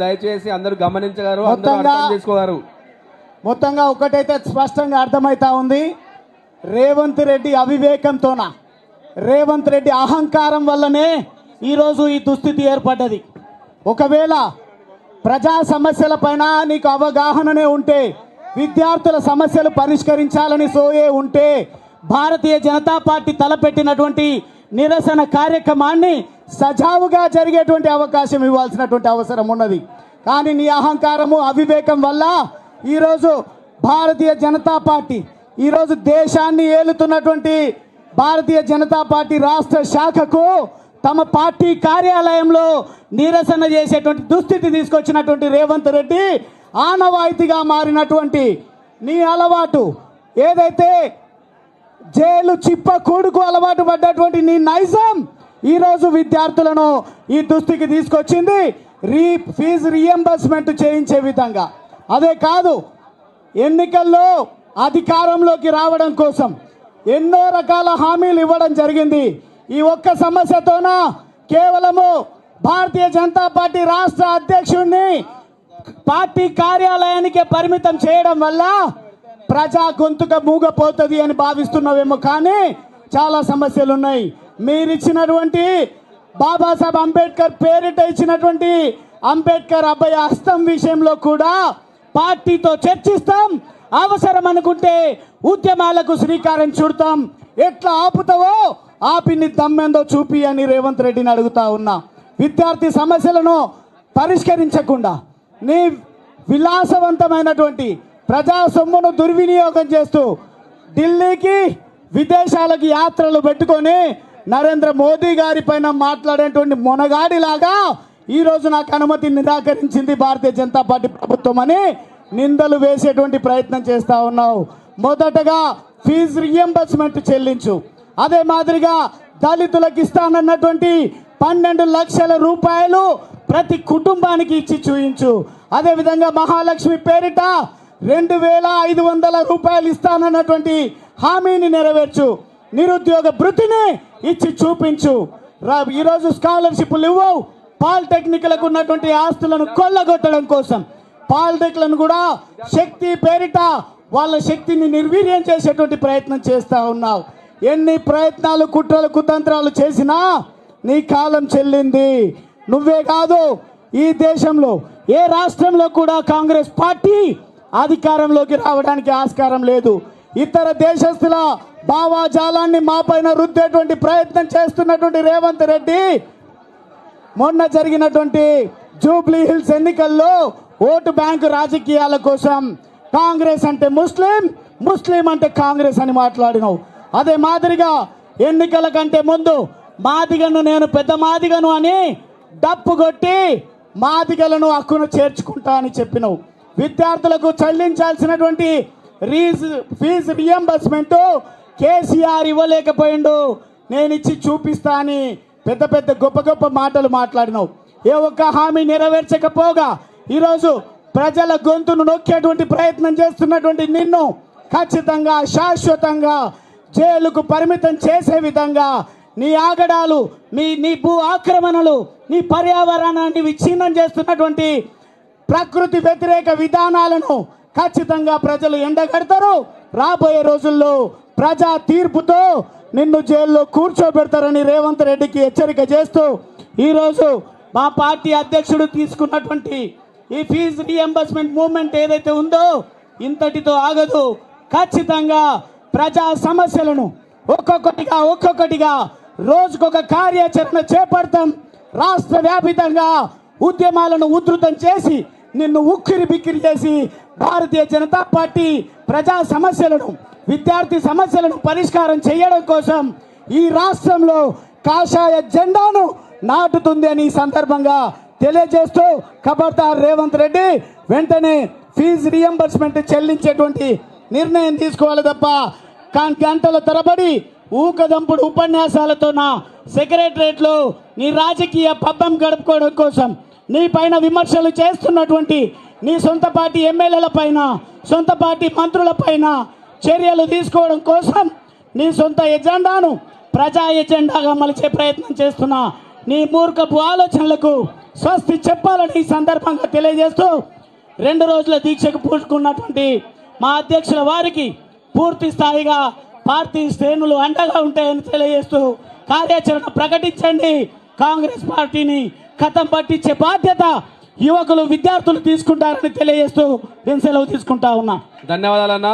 దయచేసి అందరూ గమనించగలరు, అందరూ అర్థం చేసుకోగలరు. మొత్తంగా ఒకటైతే స్పష్టంగా అర్థమైతా ఉంది, రేవంత్ రెడ్డి అవివేకంతోన, రేవంత్ రెడ్డి అహంకారం వల్లనే ఈరోజు ఈ దుస్థితి ఏర్పడ్డది. ఒకవేళ ప్రజా సమస్యల పైన నీకు అవగాహననే ఉంటే, విద్యార్థుల సమస్యలు పరిష్కరించాలని సోయే ఉంటే, భారతీయ జనతా పార్టీ తలపెట్టినటువంటి నిరసన కార్యక్రమాన్ని సజావుగా జరిగేటువంటి అవకాశం ఇవ్వాల్సినటువంటి అవసరం ఉన్నది. కానీ నీ అహంకారము, అవివేకం వల్ల ఈరోజు భారతీయ జనతా పార్టీ, ఈరోజు దేశాన్ని ఏలుతున్నటువంటి భారతీయ జనతా పార్టీ రాష్ట్ర శాఖకు తమ పార్టీ కార్యాలయంలో నిరసన చేసేటువంటి దుస్థితి తీసుకొచ్చినటువంటి రేవంత్ రెడ్డి, ఆనవాయితీగా మారినటువంటి నీ అలవాటు ఏదైతే జైలు చిప్ప కూడుకు అలవాటు పడ్డటువంటి నీ నైజం ఈరోజు విద్యార్థులను ఈ దుస్థితికి తీసుకొచ్చింది. ఫీజు రియంబర్స్మెంట్ చేయించే విధంగా, అదే కాదు ఎన్నికల్లో అధికారంలోకి రావడం కోసం ఎన్నో రకాల హామీలు ఇవ్వడం జరిగింది. ఈ ఒక్క సమస్యతోన కేవలము భారతీయ జనతా పార్టీ రాష్ట్ర అధ్యక్షుడిని పార్టీ కార్యాలయానికి పరిమితం చేయడం వల్ల ప్రజా గొంతుక మూగపోతుంది అని భావిస్తున్నావేమో, కానీ చాలా సమస్యలు ఉన్నాయి. మీరిచ్చినటువంటి బాబాసాహెబ్ అంబేద్కర్ పేరిట ఇచ్చినటువంటి అంబేద్కర్ అభయ హస్తం విషయంలో కూడా పార్టీతో చర్చిస్తాం, అవసరం అనుకుంటే ఉద్యమాలకు శ్రీకారం చుడతాం. ఎట్లా ఆపుతావో ఆపి నీ దమ్మెందో చూపి అని రేవంత్ రెడ్డిని అడుగుతా ఉన్నా. విద్యార్థి సమస్యలను పరిష్కరించకుండా నీ విలాసవంతమైనటువంటి ప్రజా సొమ్మును దుర్వినియోగం చేస్తూ ఢిల్లీకి విదేశాలకు యాత్రలు పెట్టుకొని నరేంద్ర మోదీ గారి పైన మాట్లాడేటువంటి మొనగాడిలాగా ఈరోజు నాకు అనుమతి నిరాకరించింది భారతీయ జనతా పార్టీ ప్రభుత్వం అని నిందలు వేసేటువంటి ప్రయత్నం చేస్తూ ఉన్నావు. మొదటగా ఫీజు రియంబర్స్మెంట్ చెల్లించు. అదే మాదిరిగా దళితులకు ఇస్తానన్నటువంటి 12 లక్షల రూపాయలు ప్రతి కుటుంబానికి ఇచ్చి చూయించు. అదేవిధంగా మహాలక్ష్మి పేరిట 2500 రూపాయలు ఇస్తానన్నటువంటి హామీని నెరవేర్చు. నిరుద్యోగ భృతిని ఇచ్చి చూపించు. ఈరోజు స్కాలర్షిప్లు ఇవ్వవు. పాలిటెక్నిక్లకు ఉన్నటువంటి ఆస్తులను కొల్లగొట్టడం కోసం పాలిటెక్లను కూడా శక్తి పేరిట వాళ్ళ శక్తిని నిర్వీర్యం చేసేటువంటి ప్రయత్నం చేస్తూ ఉన్నావు. ఎన్ని ప్రయత్నాలు, కుట్రలు, కుతంత్రాలు చేసినా నీ కాలం చెల్లింది. నువ్వే కాదు, ఈ దేశంలో ఏ రాష్ట్రంలో కూడా కాంగ్రెస్ పార్టీ అధికారంలోకి రావడానికి ఆస్కారం లేదు. ఇతర దేశస్తుల భావాజాలాన్ని మా పైన రుద్దేటువంటి ప్రయత్నం చేస్తున్నటువంటి రేవంత్ రెడ్డి మొన్న జరిగినటువంటి జూబ్లీ హిల్స్ ఎన్నికల్లో ఓటు బ్యాంకు రాజకీయాల కోసం కాంగ్రెస్ అంటే ముస్లిం, ముస్లిం అంటే కాంగ్రెస్ అని మాట్లాడినావు. అదే మాదిరిగా ఎన్నికల కంటే ముందు మాదిగను, నేను పెద్ద మాదిగను అని డప్పు కొట్టి మాదిగలను హక్కును చేర్చుకుంటా అని చెప్పినావు. విద్యార్థులకు చెల్లించాల్సినటువంటి ఫీజు రియంబర్స్మెంట్ కేసీఆర్ ఇవ్వలేకపోయిండు, నేను ఇచ్చి చూపిస్తా అని పెద్ద పెద్ద గొప్ప గొప్ప మాటలు మాట్లాడినావు. ఏ ఒక్క హామీ నెరవేర్చకపోగా ఈరోజు ప్రజల గొంతును నొక్కేటువంటి ప్రయత్నం చేస్తున్నటువంటి నిన్ను ఖచ్చితంగా శాశ్వతంగా జైలుకు పరిమితం చేసే విధంగా నీ ఆగడాలు, నీ భూ ఆక్రమణలు, నీ పర్యావరణాన్ని విచ్ఛిన్నం చేస్తున్నటువంటి ప్రకృతి వ్యతిరేక విధానాలను ఖచ్చితంగా ప్రజలు ఎండగడతారు. రాబోయే రోజుల్లో ప్రజా తీర్పుతో నిన్ను జైల్లో కూర్చోబెడతారని రేవంత్ రెడ్డికి హెచ్చరిక చేస్తూ ఈరోజు మా పార్టీ అధ్యక్షుడు తీసుకున్నటువంటి ఈ ఫీజు రియంబర్స్మెంట్ మూవ్మెంట్ ఏదైతే ఉందో ఇంతటితో ఆగదు. ఖచ్చితంగా ప్రజా సమస్యలను ఒక్కొక్కటిగా రోజుకొక కార్యాచరణ చేపడతాం. రాష్ట్ర వ్యాపితంగా ఉద్యమాలను ఉధృతం చేసి నిన్ను ఉక్కిరి బిక్కిరి చేసి భారతీయ జనతా పార్టీ ప్రజా సమస్యలను, విద్యార్థి సమస్యలను పరిష్కారం చేయడం కోసం ఈ రాష్ట్రంలో కాషాయ జెండాను నాటుతుంది అని ఈ సందర్భంగా తెలియజేస్తూ, ఖబర్దార్ రేవంత్ రెడ్డి వెంటనే ఫీజు రియంబర్స్మెంట్ చెల్లించేటువంటి నిర్ణయం తీసుకోవాలి తప్ప గంటల తరబడి ఊకదంపుడు ఉపన్యాసాలతో నా సెక్రటరేట్లో నీ రాజకీయ పబ్బం గడుపుకోవడం కోసం నీ పైన విమర్శలు చేస్తున్నటువంటి నీ సొంత పార్టీ ఎమ్మెల్యేల పైన, సొంత పార్టీ మంత్రుల పైన చర్యలు తీసుకోవడం కోసం నీ సొంత ఎజెండాను ప్రజా ఎజెండాగా మలిచే ప్రయత్నం చేస్తున్నా నీ మూర్ఖపు ఆలోచనలకు స్వస్తి చెప్పాలని ఈ సందర్భంగా తెలియజేస్తూ 2 రోజుల దీక్షకు పూనుకున్నటువంటి మా అధ్యక్షుల వారికి పూర్తి స్థాయిగా పార్టీ శ్రేణులు అండగా ఉంటాయని తెలియజేస్తూ కార్యాచరణ ప్రకటించండి. కాంగ్రెస్ పార్టీని కథం పట్టించే బాధ్యత యువకులు విద్యార్థులు తీసుకుంటారని తెలియజేస్తూ నేను సెలవు తీసుకుంటా ఉన్నా. ధన్యవాదాలన్నా.